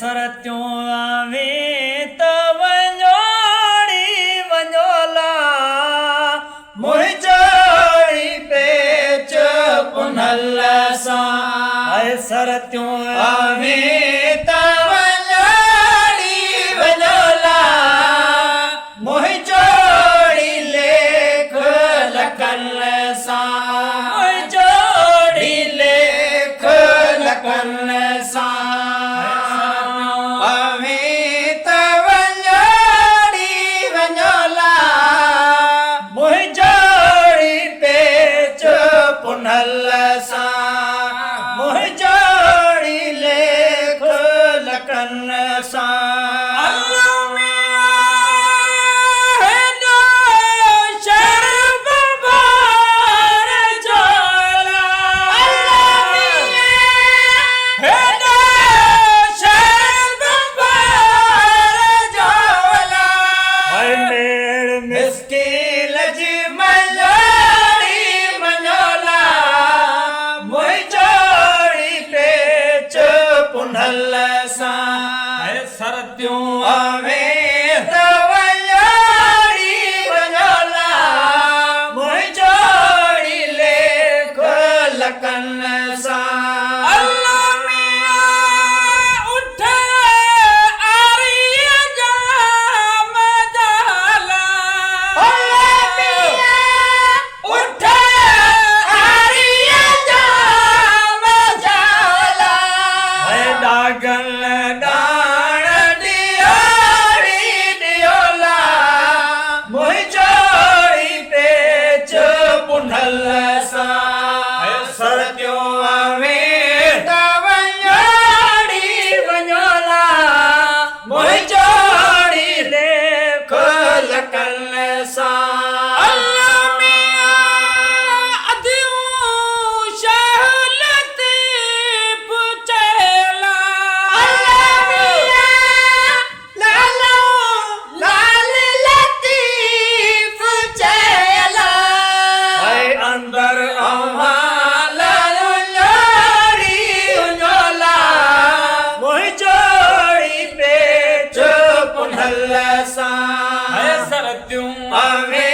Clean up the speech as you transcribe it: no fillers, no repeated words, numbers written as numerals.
सरत्यों आवे तब वञोड़ी वञोला मुई चोड़ी पेच पुनल सां सरत्यों आवे तब वञोड़ी वञोला मुई चोड़ी लेख लखन सां मुई चोड़ी लेख लखन सां सरत्यों आवे तब वञोड़ी वञोला मुई चोड़ी लेख लखन सां सरत्यों आवे